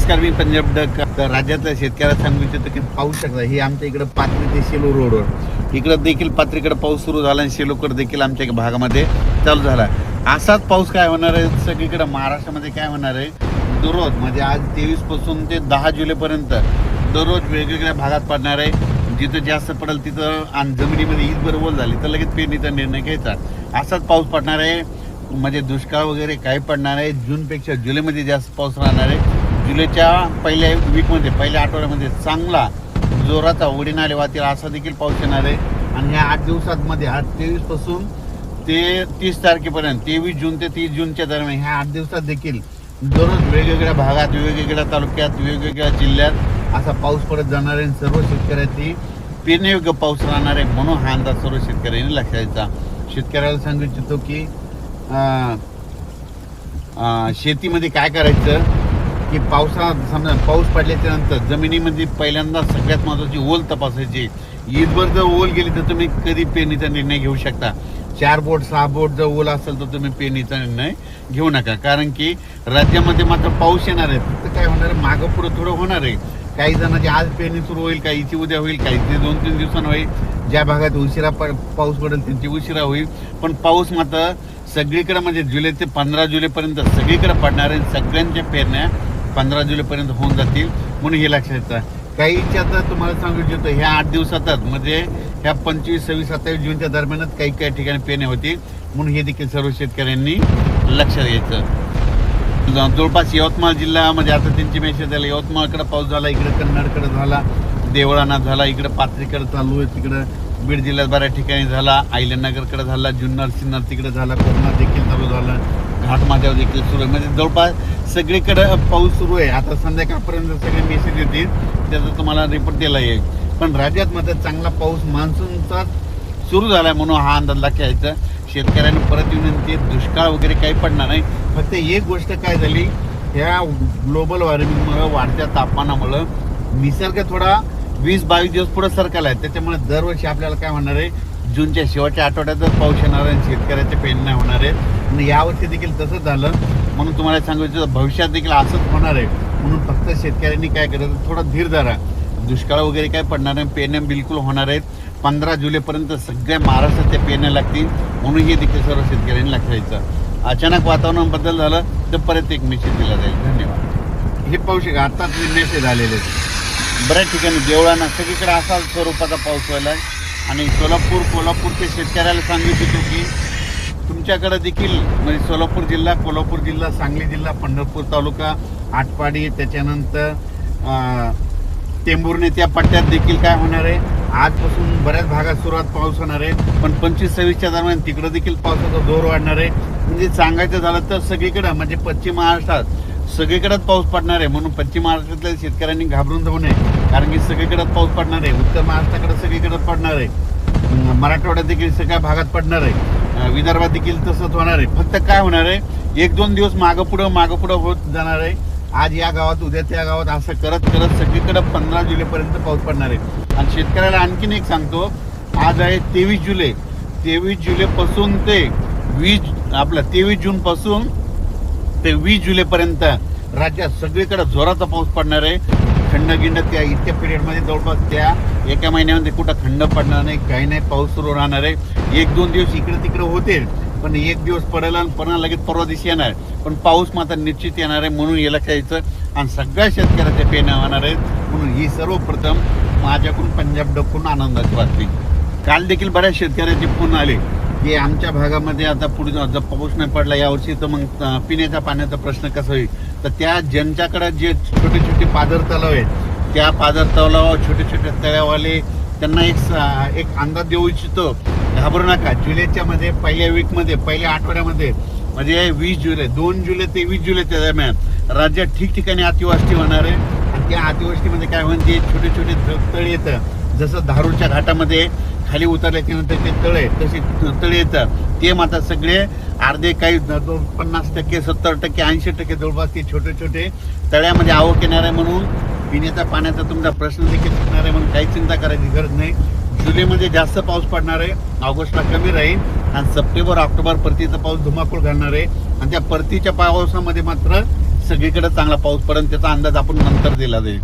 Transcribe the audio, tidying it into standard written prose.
नमस्कार, मी पंजाब डक. तर राज्यातल्या शेतकऱ्याला सांगू इच्छितो की पाहू शकता, ही आमच्या इकडं पात्री ते शेलो रोडवर इकडं देखील पात्रीकडे पाऊस सुरू झाला आणि शेलोकडे देखील आमच्या भागामध्ये चालू झाला. असाच पाऊस काय होणार आहे सगळीकडे महाराष्ट्रामध्ये काय होणार आहे, दररोज म्हणजे आज 23 पासून ते 10 जुलैपर्यंत दररोज वेगवेगळ्या भागात पडणार आहे. जिथं जास्त पडेल तिथं आणि जमिनीमध्ये ईद ओल झाली तर लगेच पेरणीचा निर्णय घ्यायचा. असाच पाऊस पडणार आहे, म्हणजे दुष्काळ वगैरे काही पडणार आहे. जूनपेक्षा जुलैमध्ये जास्त पाऊस राहणार आहे. जुलैच्या पहिल्या वीकमध्ये, पहिल्या आठवड्यामध्ये चांगला जोराचा ओढी नाले वाहतील असा देखील पाऊस येणार आहे. आणि ह्या 8 दिवसांमध्ये, आज 23 पासून ते 30 तारखेपर्यंत, 23 जून ते 30 जूनच्या दरम्यान ह्या 8 दिवसात देखील दररोज वेगवेगळ्या भागात, वेगवेगळ्या तालुक्यात, वेगवेगळ्या जिल्ह्यात असा पाऊस पडत जाणार आहे. सर्व शेतकऱ्याची पेरणीयोग्य पाऊस राहणार आहे, म्हणून हा अंदाज सर्व शेतकऱ्यांनी लक्षात घ्यायचा. शेतकऱ्याला सांगू इच्छितो की शेतीमध्ये काय करायचं की पावसाळा समजा पाऊस पडल्याच्या नंतर जमिनीमध्ये पहिल्यांदा सगळ्यात महत्त्वाची ओल तपासायची. ईदभर जर ओल गेली तर तुम्ही कधी पेरणीचा निर्णय घेऊ शकता. 4 बोट 6 बोट जर ओल असेल तर तुम्ही पेरणीचा निर्णय घेऊ नका, कारण की राज्यामध्ये मात्र पाऊस येणार आहे. फक्त काय होणार आहे, मागं पुढं थोडं होणार आहे. काही जणांची आज पेरणी सुरू होईल, काहीची उद्या होईल, काहीची 2-3 दिवसांनी होईल. ज्या भागात उशिरा पाऊस पडेल त्यांची उशिरा होईल. पण पाऊस मात्र सगळीकडे म्हणजे जुलै ते 15 जुलैपर्यंत सगळीकडे पडणार आहे. सगळ्यांच्या पेरण्या 15 जुलैपर्यंत होऊन जातील, म्हणून हे लक्षात येतं. काहीच्या तर तुम्हाला सांगू इच्छितो, ह्या 8 दिवसातच म्हणजे ह्या 25, 26, 27 जूनच्या दरम्यानच काही ठिकाणी पेरण्या होतील, म्हणून हे देखील सर्व शेतकऱ्यांनी लक्षात घ्यायचं. जवळपास यवतमाळ जिल्ह्यामध्ये आता त्यांची मेसेज झाली. यवतमाळकडे पाऊस झाला, इकडे कन्नडकडे झाला, देवळाना झाला, इकडे पात्रीकडे चालू आहे, तिकडं बीड जिल्ह्यात बऱ्याच ठिकाणी झाला, आयल्यानगरकडे झाला, जुन्नर सिन्नर तिकडे झाला, कोकणात देखील चालू झाला, घाटमाथ्यावर देखील सुरू आहे. म्हणजे जवळपास सगळीकडे पाऊस सुरू आहे. आता संध्याकाळपर्यंत सगळे मेसेज येतील, त्याचा तुम्हाला रिपोर्ट दिला येईल. पण राज्यात मात्र चांगला पाऊस मान्सूनचा सुरू झाला आहे, म्हणून हा अंदाज लक्षात घ्यायचा. शेतकऱ्यांनी परत विनंती, दुष्काळ वगैरे काही पडणार नाही. फक्त एक गोष्ट काय झाली, ह्या ग्लोबल वॉर्मिंगमुळं, वाढत्या तापमानामुळं निसर्ग थोडा 20-22 दिवस पुढे सरकला आहे. त्याच्यामुळे दरवर्षी आपल्याला काय होणार आहे, जूनच्या शेवटच्या आठवड्यातच पाऊस येणार आहे, शेतकऱ्याचे पेरण्या होणार आहेत. आणि यावर्षी देखील तसंच झालं, म्हणून तुम्हाला सांगायचं भविष्यात देखील असंच होणार आहे. म्हणून फक्त शेतकऱ्यांनी काय करायचं, थोडा धीर धरा. दुष्काळ वगैरे काय पडणार नाही, पेरण्या बिलकुल होणार आहेत. 15 जुलैपर्यंत सगळ्या महाराष्ट्रात त्या पेरण्या लागतील, म्हणून हे देखील सर्व शेतकऱ्यांनी लक्षात घ्यायचं. अचानक वातावरण बदल झालं तर परत एक मेसेज दिला जाईल. धन्यवाद. हे पाऊस आताच मेसेज आलेले बऱ्याच ठिकाणी, देवळांना सगळीकडे असा स्वरूपाचा पाऊस व्हायला आहे. आणि कोल्हापूरच्या शेतकऱ्याला सांगू इच्छितो की तुमच्याकडे देखील म्हणजे सोलापूर जिल्हा, कोल्हापूर जिल्हा, सांगली जिल्हा, पंढरपूर तालुका, आटपाडी, त्याच्यानंतर टेंभुर्णी, त्या पट्ट्यात देखील काय होणार आहे, आजपासून बऱ्याच भागात सुरुवात पाऊस होणार आहे. पण 25-26च्या दरम्यान तिकडं देखील पावसाचा जोर वाढणार आहे. म्हणजे सांगायचं झालं तर सगळीकडं म्हणजे पश्चिम महाराष्ट्रात सगळीकडेच पाऊस पडणार आहे. म्हणून पश्चिम महाराष्ट्रातल्या शेतकऱ्यांनी घाबरून जाऊ नये, कारण की सगळीकडेच पाऊस पडणार आहे. उत्तर महाराष्ट्राकडे सगळीकडे पडणार आहे, मराठवाड्यात देखील सगळ्या भागात पडणार आहे, विदर्भात देखील तसंच होणार आहे. फक्त काय होणार आहे, 1-2 दिवस मागं पुढं होत जाणार आहे. आज या गावात, उद्या त्या गावात, असं करत करत सगळीकडे 15 जुलैपर्यंत पाऊस पडणार आहे. आणि शेतकऱ्याला आणखीन एक सांगतो, आज आहे 23 जुलै. 23 जुलैपासून ते 23 जूनपासून ते 20 जुलैपर्यंत राज्यात सगळीकडे जोराचा पाऊस पडणार आहे. खंड त्या इतक्या पिरियडमध्ये जवळपास त्या एका महिन्यामध्ये कुठं खंड पडणार नाही, काही नाही, पाऊस सुरू राहणार आहे. 1-2 दिवस इकडे तिकडे होते, पण एक दिवस पडेल आणि पुन्हा लगेच परवा दिवशी येणार. पण पाऊस मात्र निश्चित येणार आहे, म्हणून याला घ्यायचं. आणि सगळ्या शेतकऱ्याच्या पेरण्या होणार आहेत, म्हणून ही सर्वप्रथम माझ्याकडून पंजाब डकून आनंदाची बातमी. काल देखील बऱ्याच शेतकऱ्याचे फोन आले की आमच्या भागामध्ये आता पुढे जर पाऊस नाही पडला यावर्षी तर मग पिण्याच्या पाण्याचा प्रश्न कसा होईल. तर त्या ज्यांच्याकडे जे छोटे छोटे पाझर तलाव आहेत, त्या पाझर तलाव, छोटे छोटे तळ्यावाले, त्यांना एक अंदाज देऊ इच्छितो, घाबरू नका. जुलैच्या मध्ये पहिल्या वीकमध्ये, पहिल्या आठवड्यामध्ये म्हणजे 20 जुलै, 2 जुलै ते 20 जुलैच्या दरम्यान राज्यात ठिकठिकाणी अतिवृष्टी होणार आहे. आणि त्या अतिवृष्टीमध्ये काय होईल, ते छोटे छोटे तळे येतं, जसं धारूरच्या घाटामध्ये खाली उतरल्याच्या नंतर ते तळे, तसे तळे येतात, ते मात्र सगळे अर्धे, काही 50%, 70%, 80% जवळपास ते छोटे छोटे तळ्यामध्ये आवक येणार आहे. म्हणून पिण्याच्या पाण्याचा तुमचा प्रश्न देखील सुटणार आहे, म्हणून काही चिंता करायची गरज नाही. जुलैमध्ये जास्त पाऊस पडणार आहे, ऑगस्टला कमी राहील, आणि सप्टेंबर ऑक्टोबर परतीचा पाऊस धुमाकूळ घालणार आहे. आणि त्या परतीच्या पावसामध्ये मात्र सगळीकडे चांगला पाऊस पडेल त्याचा अंदाज आपण नंतर दिला जाईल.